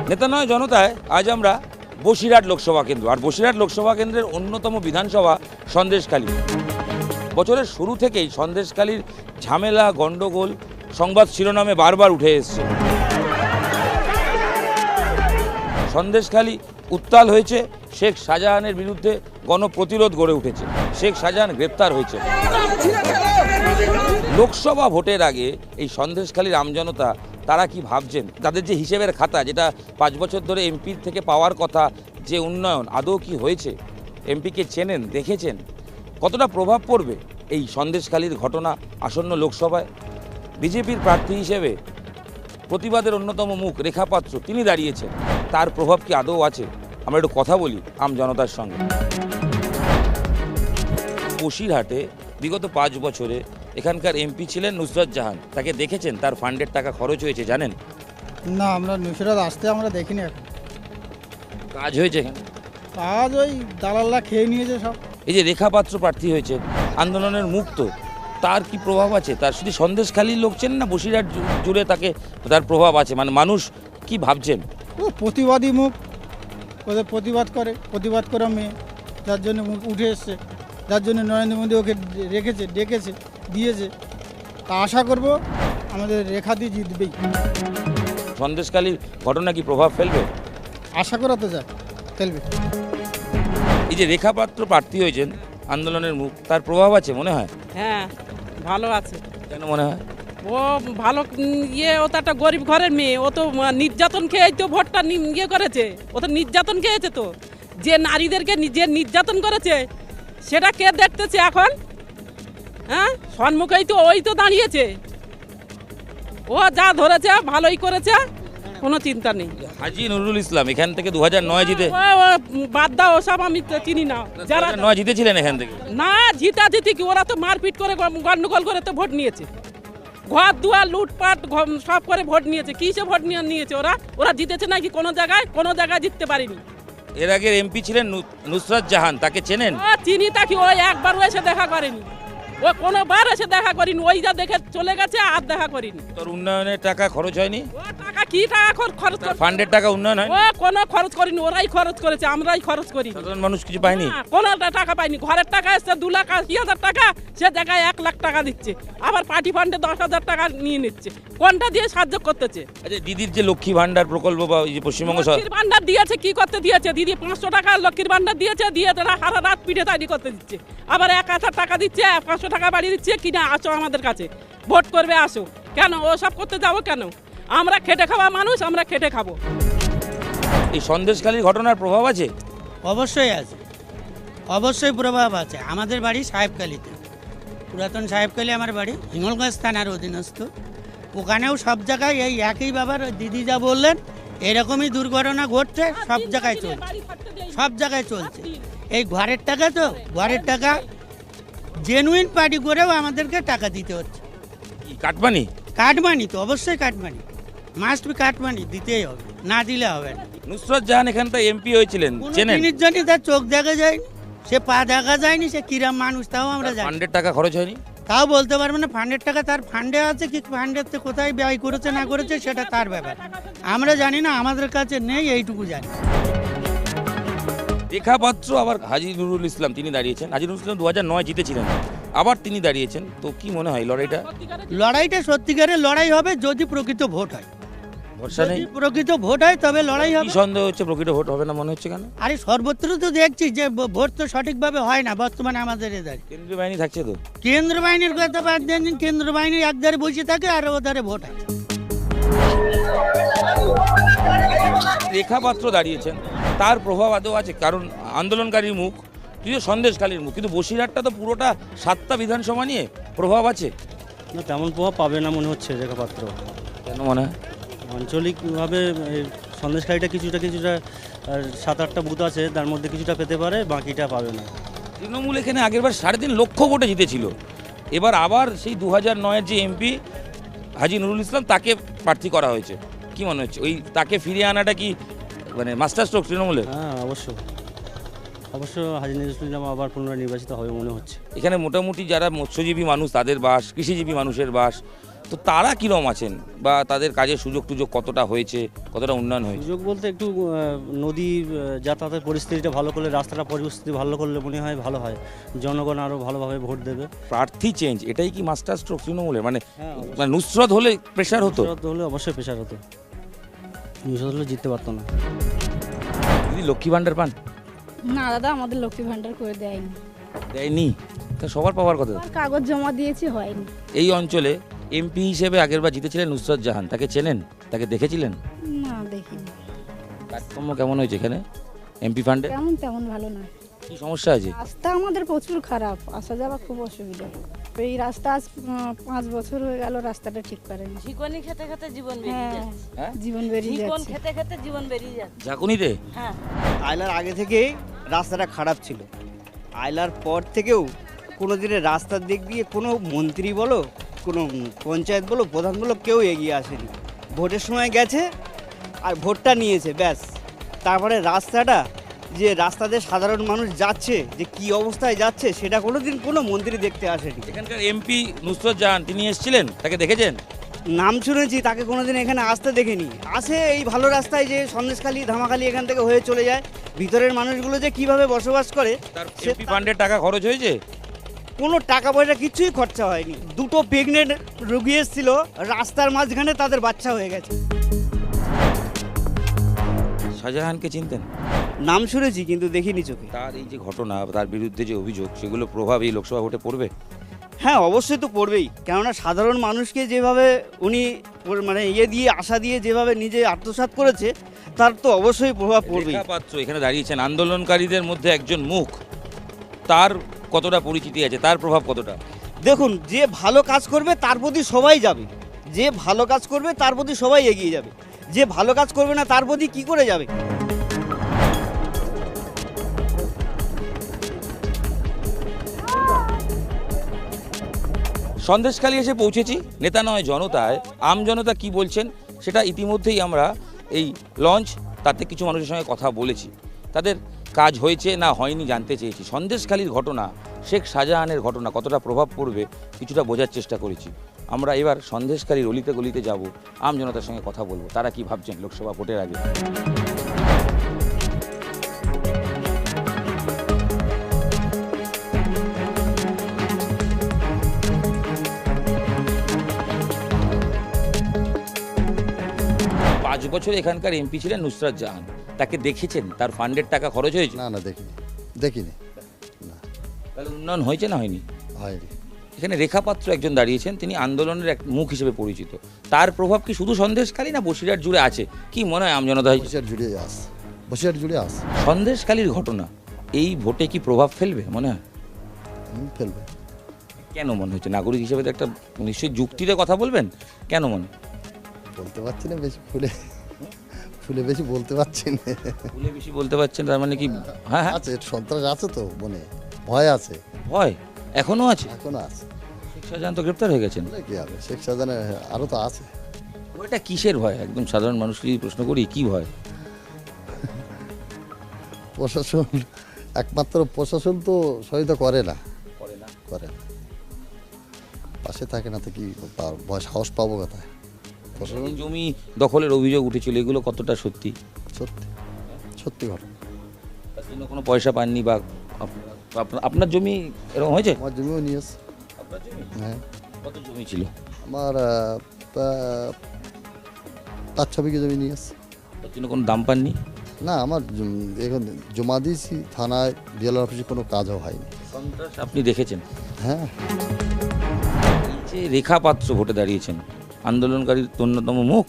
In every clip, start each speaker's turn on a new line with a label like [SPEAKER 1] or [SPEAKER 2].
[SPEAKER 1] নেতা নয় জনতায় আজ আমরা বসিরহাট লোকসভা কেন্দ্র, আর বসিরহাট লোকসভা কেন্দ্রের অন্যতম বিধানসভা সন্দেশখালী। বছরের শুরু থেকেই সন্দেশখালীর ঝামেলা গণ্ডগোল সংবাদ শিরোনামে বারবার উঠে এসছে। সন্দেশখালী উত্তাল হয়েছে, শেখ শাহজাহানের বিরুদ্ধে গণপ্রতিরোধ গড়ে উঠেছে, শেখ শাহজাহান গ্রেপ্তার হয়েছে। লোকসভা ভোটের আগে এই সন্দেশখালীর আমজনতা তারা কি ভাবছেন? তাদের যে হিসেবের খাতা, যেটা 5 বছর ধরে এমপির থেকে পাওয়ার কথা, যে উন্নয়ন আদৌ কি হয়েছে? এমপিকে চেনেন, দেখেছেন? কতটা প্রভাব পড়বে এই সন্দেশখালীর ঘটনা আসন্ন লোকসভায়? বিজেপির প্রার্থী হিসেবে প্রতিবাদের অন্যতম মুখ রেখা পাত্র, তিনি দাঁড়িয়েছেন। তার প্রভাব কি আদৌ আছে? আমরা একটু কথা বলি আম জনতার সঙ্গে। বসিরহাটে বিগত 5 বছরে এখানকার এমপি ছিলেন নুসরত জাহান। তাকে দেখেছেন? তার ফান্ডের টাকা খরচ হয়েছে জানেন?
[SPEAKER 2] না, আমরা নুসরত আসতে আমরা দেখিনি। এখন
[SPEAKER 1] কাজ হয়েছে এখানে?
[SPEAKER 2] কাজ ওই দালালরা খেয়ে নিয়েছে সব।
[SPEAKER 1] এই যে রেখা পাত্র প্রার্থী হয়েছে, আন্দোলনের মুক্ত, তার কি প্রভাব আছে? তার শুধু সন্দেশখালীর লোক চেন না, বসিরহাট জুড়ে তার প্রভাব আছে? মানে মানুষ কি ভাবছেন?
[SPEAKER 2] ও প্রতিবাদী মুখ, ওদের প্রতিবাদ করা মেয়ে, যার জন্য মুখ উঠে এসছে, যার জন্য নরেন্দ্র মোদী ওকে রেখেছে, ডেকেছে, দিয়েছে। তা আশা করব আমাদের রেখা দিয়ে জিতবেই।
[SPEAKER 1] সন্দেশখালীর ঘটনা কি প্রভাব ফেলবে?
[SPEAKER 2] আশা করা তো যায়, ফেলবে।
[SPEAKER 1] এই যে রেখা পাত্র প্রার্থী হয়েছেন, আন্দোলনের মুখ, তার প্রভাব আছে মনে হয়?
[SPEAKER 3] হ্যাঁ, ভালো আছে।
[SPEAKER 1] কেন মনে হয়?
[SPEAKER 3] ও ভালো ও তো একটা গরিব ঘরের মেয়ে, ও তো নির্যাতন খেয়ে তো ভোটটা করেছে। ও তো নির্যাতন খেয়েছে, তো যে নারীদেরকে যে নির্যাতন করেছে সেটা কে দেখতেছে এখন? হ্যাঁ, সম্মুখেই তো ওই তো দাঁড়িয়েছে। ও যা ধরেছে ভালোই করেছে, কোনো চিন্তা নেই।
[SPEAKER 1] হাজী নুরুল ইসলাম এখান থেকে 2009 জিতে।
[SPEAKER 3] ও বাদ দাও, ওসব আমি তো চিনি না। যারা
[SPEAKER 1] 2009 জিতেছিলেন এখান থেকে?
[SPEAKER 3] না, জিতি কি, ওরা তো মারপিট করে গন্ডগোল করে তো ভোট নিয়েছে। ঘর দুয়ার লুটপাট সব করে ভোট নিয়েছে। কিসে ভোট নিয়েছে ওরা জিতেছে নাকি? কোনো জায়গায় জিততে পারিনি।
[SPEAKER 1] এর আগের এমপি ছিলেন নুসরত জাহান, তাকে চেনেন?
[SPEAKER 3] চিনি, তাকে ওই একবারও এসে দেখা করেনি। ও কোনোবার এসে দেখা করিনি, ওই যা দেখে চলে গেছে, আর দেখা করিনি।
[SPEAKER 1] তোর উন্নয়নের টাকা খরচ হয়নি?
[SPEAKER 3] ও টাকা কি টাকা খরচ করে?
[SPEAKER 1] ফান্ডের টাকা উন্নয়ন হয়?
[SPEAKER 3] ও কোনো খরচ করিনি, ওরাই খরচ করেছে, আমরাই খরচ করি।
[SPEAKER 1] সাধারণ মানুষ কিছু পায়নি?
[SPEAKER 3] কোনো টাকা পাইনি। ঘরের টাকা এসছে 2,80,000 টাকা, সে জায়গায় 1 লাখ টাকা দিচ্ছে। আবার পার্টি ফান্ডে 10,000 টাকা নিয়ে নিচ্ছে। কোনটা দিয়ে সাহায্য করতেছে?
[SPEAKER 1] আচ্ছা, দিদির যে লক্ষ্মী ভান্ডার প্রকল্প বা এই যে পশ্চিমবঙ্গ
[SPEAKER 3] লক্ষ্মীর ভান্ডার দিয়েছে, কি করতে দিয়েছে? দিদি 500 টাকা লক্ষ্মীর ভান্ডার দিয়েছে, দিয়ে তারা সারা রাত পিঠে তৈরি করতে দিচ্ছে। আবার 1,000 টাকা দিচ্ছে, 500 টাকা বাড়িয়ে দিচ্ছে, কিনা আসো আমাদের কাছে ভোট করবে, আসো। কেন ও সব করতে যাবো কেন? আমরা খেটে খাওয়া মানুষ, আমরা খেটে খাবো।
[SPEAKER 1] এই সন্দেশখালীর ঘটনার প্রভাব আছে?
[SPEAKER 4] অবশ্যই আছে, অবশ্যই প্রভাব আছে। আমাদের বাড়ি সাহেবকালীতে, পুরাতন সাহেবকালী আমার বাড়ি, হিঙ্গলগঞ্জ থানার অধীনস্থ। ওখানেও সব জায়গায় এই একই ব্যাপার। দিদি যা বললেন, এরকমই দুর্ঘটনা ঘটছে, সব জায়গায় চলছে, সব জায়গায় চলছে। এই ঘরের টাকা, তো ঘরের টাকা জেনুইন পার্টি করেও আমাদেরকে টাকা দিতে হচ্ছে।
[SPEAKER 1] কাটমানি?
[SPEAKER 4] কাটমানি তো অবশ্যই, কাটমানি মাস্ট বি, কাটমানি দিতেই হবে, না দিলে হবে না।
[SPEAKER 1] নুসরত জাহান এখানটা এমপি হয়েছিলেন, চেনেন?
[SPEAKER 4] জিনিস জানি, তার চোখ দেখা যায়নি, সে পা দেখা যায়নি, সে কিরাম মানুষ তাও আমরা জানি।
[SPEAKER 1] ফান্ডের টাকা খরচ হয়নি?
[SPEAKER 4] তাও বলতে পারবো না। ফান্ডের টাকা তার ফান্ডে আছে কি, ফান্ডের কোথায় ব্যয় করেছে না করেছে সেটা তার ব্যাপার, আমরা জানি না, আমাদের কাছে নেই, এইটুকু জানি।
[SPEAKER 1] রেখা পাত্র আবার হাজী নুরুল ইসলাম, তিনি দাঁড়িয়েছেন। হাজী নুরুল ইসলাম 2009 জিতেছিলেন, আবার তিনি দাঁড়িয়েছেন। তো কি মনে হয়
[SPEAKER 4] লড়াইটা সত্যিকারের লড়াই হবে যদি প্রকৃত ভোট হয়।
[SPEAKER 1] ভরসা নেই?
[SPEAKER 4] প্রকৃত ভোট হয় তবে লড়াই হবে।
[SPEAKER 1] সন্দেহ হচ্ছে প্রকৃত ভোট হবে না মনে হচ্ছে কেন?
[SPEAKER 4] আরে সর্বত্র তো দেখছি যে ভোট তো সঠিকভাবে হয় না বর্তমানে আমাদের এধারে।
[SPEAKER 1] কেন্দ্রীয় বাহিনী থাকছে তো?
[SPEAKER 4] কেন্দ্র বাহিনীর কথা বাদ দেন, কেন্দ্র বাহিনীর একধারে বসে থাকে আর ওধারে ভোট হয়।
[SPEAKER 1] রেখা পাত্র দাঁড়িয়েছেন, তার প্রভাব আদৌ আছে? কারণ আন্দোলনকারীর মুখ, যদিও সন্দেশখালীর মুখ, কিন্তু বসিরহাটটা তো পুরোটা 7টা বিধানসভা নিয়ে প্রভাব আছে।
[SPEAKER 5] না, তেমন প্রভাব পাবে না মনে হচ্ছে রেখা পাত্র।
[SPEAKER 1] কেন মনে হয়?
[SPEAKER 5] আঞ্চলিকভাবে সন্দেশখালীটা কিছুটা 7-8টা বুথ আছে, তার মধ্যে কিছুটা পেতে পারে, বাকিটা পাবে না।
[SPEAKER 1] তৃণমূল এখানে আগেরবার 3.5 লক্ষ ভোটে জিতেছিল। এবার আবার সেই 2009-এর যে এমপি হাজী নুরুল ইসলাম, তাকে প্রার্থী করা হয়েছে। কি মনে হচ্ছে, ওই তাকে ফিরিয়ে আনাটা কি মানে মাস্টার স্ট্রোক তৃণমূলের?
[SPEAKER 5] হ্যাঁ, অবশ্য হাজী নুরুল ইসলাম আবার পুনরায় নির্বাচিত হবে মনে হচ্ছে।
[SPEAKER 1] এখানে মোটামুটি যারা মৎস্যজীবী মানুষ তাদের বাস, কৃষিজীবী মানুষের বাস, তো তারা কীরকম আছেন বা তাদের কাজের সুযোগ টুযোগ কতটা হয়েছে, কতটা উন্নয়ন হয়েছে?
[SPEAKER 5] সুযোগ বলতে একটু নদী যাতায়াতের পরিস্থিতিটা ভালো করলে, রাস্তাটা পরিস্থিতি ভালো করলে মনে হয় ভালো হয়, জনগণ আরও ভালোভাবে ভোট দেবে।
[SPEAKER 1] প্রার্থী চেঞ্জ এটাই কি মাস্টার স্ট্রোক তৃণমূলের? মানে
[SPEAKER 5] হ্যাঁ,
[SPEAKER 1] মানে নুসরত হলে প্রেশার হতো?
[SPEAKER 5] নুসরত হলে অবশ্যই প্রেশার হতো, নুসরত হলে জিততে পারতো না।
[SPEAKER 1] দিদি লক্ষ্মী ভাণ্ডার পান?
[SPEAKER 6] না দাদা, আমাদের লক্ষ্মী ভাণ্ডার করে দেয়নি।
[SPEAKER 1] দেয়নি? তা সবার পাওয়ার কথা।
[SPEAKER 6] আর কাগজ জমা দিয়েছি, হয়নি।
[SPEAKER 1] এই অঞ্চলে এমপি হিসেবে আগেরবার জিতেছিলেন নুসরত জাহান, তাকে চেনেন? তাকে দেখেছিলেন?
[SPEAKER 6] না, দেখিনি।
[SPEAKER 1] কাজকর্ম কেমন হয়েছে এখানে এমপি ফান্ডে?
[SPEAKER 6] তেমন তেমন ভালো নয়।
[SPEAKER 1] কি সমস্যা আছে?
[SPEAKER 6] রাস্তা আমাদের প্রচুর খারাপ, আসা যাওয়া খুব অসুবিধা। এই রাস্তা আজ 5 বছর হয়ে গেল, রাস্তাটা ঠিক করেনি।
[SPEAKER 7] ঝিকনি খেতে খেতে জীবন বেরিয়ে
[SPEAKER 6] হ্যাঁ,
[SPEAKER 7] যাচ্ছে।
[SPEAKER 1] হ্যাঁ?
[SPEAKER 6] জীবন বেরিয়ে
[SPEAKER 7] ঝিকন
[SPEAKER 6] যাচ্ছে।
[SPEAKER 7] খেতে খেতে জীবন বেরিয়ে যাচ্ছে।
[SPEAKER 1] ঝাঁকুনিতে?
[SPEAKER 7] হ্যাঁ,
[SPEAKER 8] আইলার আগে থেকেই রাস্তাটা খারাপ ছিল, আইলার পর থেকেও কোনো দিনের রাস্তার দিক দিয়ে কোনো মন্ত্রী বলো, কোনো পঞ্চায়েত বলো, প্রধান বলো, কেউ এগিয়ে আসেনি। ভোটের সময় গেছে আর ভোটটা নিয়েছে, ব্যাস। তারপরে রাস্তাটা, যে রাস্তাতে সাধারণ মানুষ যাচ্ছে, যে কি অবস্থায় যাচ্ছে, সেটা কোনোদিন কোনো মন্ত্রী দেখতে আসেনি।
[SPEAKER 1] এখানকার এমপি নুসরত জাহান, তিনি এসেছিলেন, তাকে দেখেছেন?
[SPEAKER 8] নাম শুনেছি, তাকে কোনোদিন এখানে আসতে দেখিনি। আসে এই ভালো রাস্তায়, যে সন্দেশখালী ধামাখালী এখান থেকে হয়ে চলে যায়। ভিতরের মানুষগুলো যে কিভাবে বসবাস করে,
[SPEAKER 1] তার
[SPEAKER 8] সে
[SPEAKER 1] এমপি ফান্ডের টাকা খরচ হয়েছে?
[SPEAKER 8] কোনো টাকা পয়সা কিছুই খরচা হয়নি। 2টো প্রেগনেন্ট রোগী এসেছিল, রাস্তার মাঝখানে তাদের বাচ্চা হয়ে গেছে।
[SPEAKER 1] শাহজাহানকে চিনতেন?
[SPEAKER 8] নাম শুনেছি কিন্তু দেখিনি চোখে।
[SPEAKER 1] তার এই যে ঘটনা, তার বিরুদ্ধে যে অভিযোগ, সেগুলো প্রভাব এই লোকসভা ভোটে পড়বে?
[SPEAKER 8] হ্যাঁ, অবশ্যই তো পড়বেই। কেননা সাধারণ মানুষকে যেভাবে উনি মানে দিয়ে আশা দিয়ে যেভাবে নিজে আত্মসাৎ করেছে, তার তো অবশ্যই প্রভাব পড়বেই।
[SPEAKER 1] রেখা পাত্র এখানে দাঁড়িয়েছেন, আন্দোলনকারীদের মধ্যে একজন মুখ, তার কতটা পরিচিতি আছে, তার প্রভাব কতটা?
[SPEAKER 8] দেখুন, যে ভালো কাজ করবে তার প্রতি সবাই যাবে, যে ভালো কাজ করবে তার প্রতি সবাই এগিয়ে যাবে, যে ভালো কাজ করবে না তার প্রতি কি করে যাবে?
[SPEAKER 1] সন্দেশখালী এসে পৌঁছেছি, নেতা নয় জনতায়। আম জনতা কি বলছেন সেটা ইতিমধ্যেই আমরা এই লঞ্চ, তাতে কিছু মানুষের সঙ্গে কথা বলেছি। তাদের কাজ হয়েছে না হয়নি জানতে চেয়েছি। সন্দেশখালীর ঘটনা, শেখ শাহজাহানের ঘটনা কতটা প্রভাব পড়বে কিছুটা বোঝার চেষ্টা করেছি। আমরা এবার সন্দেশখালীর অলিতে গলিতে যাব, আম জনতার সঙ্গে কথা বলবো, তারা কি ভাবছেন লোকসভা ভোটের আগে। পাঁচ বছর এখানকার এমপি ছিলেন নুসরত জাহান, তাকে দেখেছেন? তার ফান্ডের টাকা খরচ হয়েছে?
[SPEAKER 9] না না, দেখিনি দেখিনি। না,
[SPEAKER 1] তাহলে উন্নয়ন হয়েছে না হয়নি?
[SPEAKER 9] হয়নি।
[SPEAKER 1] এখানে রেখা পাত্র একজন দাঁড়িয়েছেন, তিনি আন্দোলনের এক মুখ হিসেবে পরিচিত। তার প্রভাব কি শুধু সন্দেশখালী না বসিরহাট জুড়ে আছে? কি মনে হয় আমজনতা?
[SPEAKER 9] বসিরহাট জুড়ে আস, বসিরহাট জুড়ে আস।
[SPEAKER 1] সন্দেশখালীর ঘটনা এই ভোটে কি প্রভাব ফেলবে মনে হয়?
[SPEAKER 9] ফেলবে।
[SPEAKER 1] কেন মনে হচ্ছে? নাগরিক হিসেবে তো একটা নিশ্চয়ই যুক্তিতে কথা বলবেন, কেন মনে?
[SPEAKER 9] বলতে পারছি না বেশি, ফুলে ফুলে বেশি বলতে পারছি না।
[SPEAKER 1] ভুলে বেশি বলতে পারছেন, তার মানে কি? হ্যাঁ হ্যাঁ,
[SPEAKER 9] আছে, সন্ত্রাস আছে তো, মনে ভয় আছে,
[SPEAKER 1] ভয় এখনো আছে।
[SPEAKER 9] এখনো আছে।
[SPEAKER 1] শেখ শাহজাহান তো গ্রেপ্তার হয়ে গেছেন।
[SPEAKER 9] বলে কি হবে, শেখ শাহজাহানের আরও তো আছে।
[SPEAKER 1] ওইটা কিসের ভয়? একদম সাধারণ মানুষকে যদি প্রশ্ন করি, কি ভয়?
[SPEAKER 9] প্রশাসন, একমাত্র প্রশাসন তো সহায়তা করে না, করে না, পাশে থাকে না, তো কি ভয় সাহস পাবো কোথায়? প্রশাসন
[SPEAKER 1] এই জমি দখলের অভিযোগ উঠেছিল, এগুলো কতটা সত্যি?
[SPEAKER 9] সত্যি সত্যি ঘটনা।
[SPEAKER 1] তার জন্য কোনো পয়সা পাননি বা আপনার জমি এরকম হয়েছে?
[SPEAKER 9] আমার জমিও নিয়ে এসে,
[SPEAKER 1] আপনার জমি
[SPEAKER 9] হ্যাঁ,
[SPEAKER 1] কত জমি ছিল?
[SPEAKER 9] আমার 5-6 বিঘা জমি নিয়ে এসে।
[SPEAKER 1] তার জন্য কোনো দাম পাননি?
[SPEAKER 9] না, আমার এখন জমা দিয়েছি থানায়, ডিএলআর অফিসে, কোনো কাজও হয়নি।
[SPEAKER 1] সন্ত্রাস আপনি দেখেছেন?
[SPEAKER 9] হ্যাঁ,
[SPEAKER 1] এই যে রেখা পাত্র ভোটে দাঁড়িয়েছেন, আন্দোলনকারীর অন্যতম মুখ,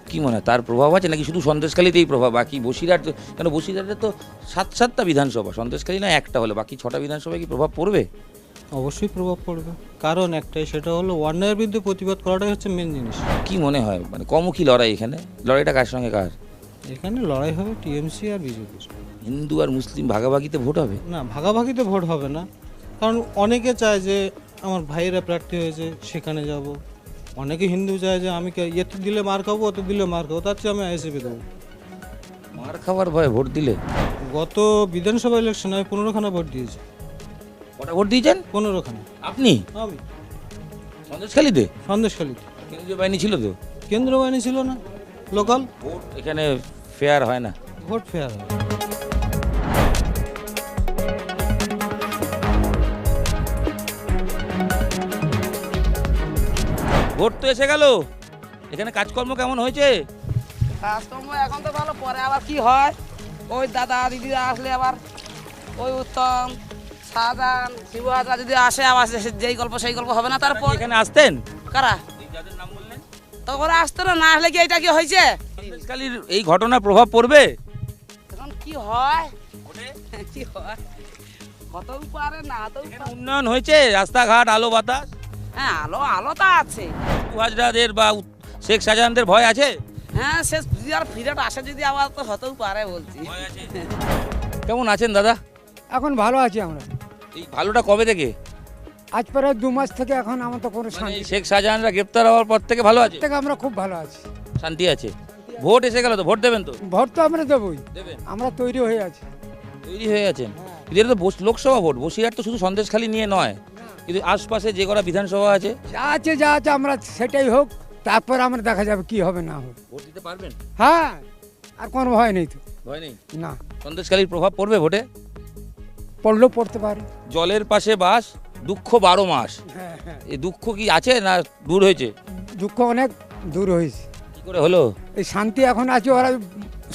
[SPEAKER 1] কি মনে হয় তার প্রভাব আছে নাকি শুধু সন্দেশখালীতেই প্রভাব? বাকি বসিরহাট, কেন বসিরহাটে তো 7টা বিধানসভা, সন্দেশখালী না একটা হলে, বাকি 6টা বিধানসভায় কি প্রভাব পড়বে?
[SPEAKER 10] অবশ্যই প্রভাব পড়বে, কারণ একটাই, সেটা হলো অন্যায়ের বিরুদ্ধে প্রতিবাদ করাটাই হচ্ছে মেন জিনিস।
[SPEAKER 1] কি মনে হয়, মানে কমুখী লড়াই এখানে? লড়াইটা কার সঙ্গে কার?
[SPEAKER 10] এখানে লড়াই হবে টিএমসি আর বিজেপির।
[SPEAKER 1] হিন্দু আর মুসলিম ভাগাভাগিতে ভোট হবে?
[SPEAKER 10] না, ভাগাভাগিতে ভোট হবে না, কারণ অনেকে চায় যে আমার ভাইয়েরা প্রার্থী হয়েছে সেখানে যাব। অনেকে হিন্দু চায় যে আমি এতে দিলে মার খাবো, ওতে দিলে মার খাবো, তার চেয়ে আমি আইএসএফে দেবো।
[SPEAKER 1] মার খাওয়ার ভয়ে ভোট দিলে?
[SPEAKER 10] গত বিধানসভা ইলেকশনে আমি 15খানা ভোট দিয়েছি।
[SPEAKER 1] কটা ভোট দিয়েছেন?
[SPEAKER 10] 15খানা।
[SPEAKER 1] আপনি?
[SPEAKER 10] আমি
[SPEAKER 1] সন্দেশখালীতে
[SPEAKER 10] সন্দেশখালীতে।
[SPEAKER 1] কেন্দ্রীয় বাহিনী ছিল তো?
[SPEAKER 10] কেন্দ্রীয় বাহিনী ছিল না, লোকাল
[SPEAKER 1] ভোট এখানে ফেয়ার হয় না।
[SPEAKER 10] ভোট ফেয়ার হয়।
[SPEAKER 1] ভোট তো এসে গেল, এখানে কাজকর্ম কেমন হয়েছে?
[SPEAKER 11] কাজকর্ম এখন তো ভালো, পরে আবার কি হয় ওই দাদা দিদিরা আসলে আবার ওই উত্তম শাহজাহান শিবু হাজরা যদি আসে আবার যেই গল্প সেই গল্প হবে না। তারপর
[SPEAKER 1] এখানে আসতেন
[SPEAKER 11] কারা
[SPEAKER 1] যাদের নাম বললেন?
[SPEAKER 11] তো ওরা আসতো না, না আসলে কি এটা কি হয়েছে?
[SPEAKER 1] সন্দেশখালীর এই ঘটনার প্রভাব পড়বে
[SPEAKER 11] এখন কি হয় কি হয় হতেও পারে না হতেও
[SPEAKER 1] এখানে
[SPEAKER 11] পারে।
[SPEAKER 1] উন্নয়ন হয়েছে, রাস্তাঘাট, আলো বাতাস?
[SPEAKER 11] হ্যাঁ আলো আলো তো আছে।
[SPEAKER 1] শিবু হাজরাদের বা শেখ শাহজাহানদের ভয় আছে?
[SPEAKER 11] হ্যাঁ সে যদি আর ফিরেট আসে যদি আবার তো হতেও পারে বলছি।
[SPEAKER 1] কেমন আছেন দাদা?
[SPEAKER 2] এখন ভালো আছি আমরা,
[SPEAKER 1] এই ভালোটা কবে থেকে?
[SPEAKER 2] আজ প্রায় 2 মাস থেকে এখন আমার তো কোনো
[SPEAKER 1] মানে এই শেখ শাহজাহানরা গ্রেপ্তার হওয়ার পর থেকে ভালো আছে,
[SPEAKER 2] থেকে আমরা খুব ভালো আছি।
[SPEAKER 1] শান্তি আছে। ভোট এসে গেল তো, ভোট দেবেন তো?
[SPEAKER 2] ভোট তো আমরা দেবই,
[SPEAKER 1] দেবেন,
[SPEAKER 2] আমরা তৈরি হয়ে আছি।
[SPEAKER 1] তৈরি হয়ে আছেন। কিন্তু এটা তো লোকসভা ভোট, বসিরহাট তো শুধু সন্দেশখালী নিয়ে নয়, কিন্তু আশপাশে যে কটা বিধানসভা আছে।
[SPEAKER 2] যা আছে আমরা সেটাই হোক, তারপর আমরা দেখা যাবে কি হবে না হবে।
[SPEAKER 1] ভোট দিতে পারবেন?
[SPEAKER 2] হ্যাঁ, আর কোনো ভয় নেই তো।
[SPEAKER 1] ভয় নেই?
[SPEAKER 2] না,
[SPEAKER 1] সন্দেশখালীর প্রভাব পড়বে ভোটে?
[SPEAKER 2] পড়লেও পড়তে পারে।
[SPEAKER 1] জলের পাশে বাস, দুঃখ 12 মাস।
[SPEAKER 2] হ্যাঁ হ্যাঁ,
[SPEAKER 1] এই দুঃখ কি আছে না দূর হয়েছে?
[SPEAKER 2] দুঃখ অনেক দূর হয়েছে।
[SPEAKER 1] কি করে হলো?
[SPEAKER 2] এই শান্তি এখন আছে, ওরা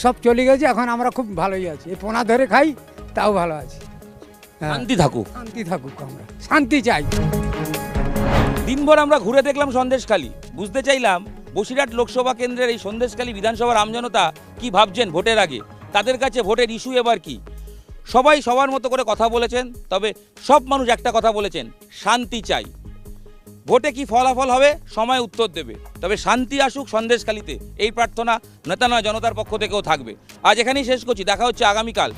[SPEAKER 2] সব চলে গেছে, এখন আমরা খুব ভালোই আছি। এই পোনা ধরে খাই তাও ভালো আছি। হ্যাঁ,
[SPEAKER 1] শান্তি থাকুক।
[SPEAKER 2] শান্তি থাকুক, আমরা শান্তি চাই।
[SPEAKER 1] দিনভর আমরা ঘুরে দেখলাম সন্দেশখালী, বুঝতে চাইলাম বসিরহাট লোকসভা কেন্দ্রের এই সন্দেশখালী বিধানসভার আমজনতা কি ভাবছেন ভোটের আগে, তাদের কাছে ভোটের ইস্যু এবার কি। সবাই সবার মতো করে কথা বলেছেন, তবে সব মানুষ একটা কথা বলেছেন, শান্তি চাই। ভোটে কি ফলাফল হবে সময় উত্তর দেবে, তবে শান্তি আসুক সন্দেশখালীতে, এই প্রার্থনা নেতা নয় জনতার পক্ষ থেকেও থাকবে। আজ এখানেই শেষ করছি, দেখা হচ্ছে আগামীকাল।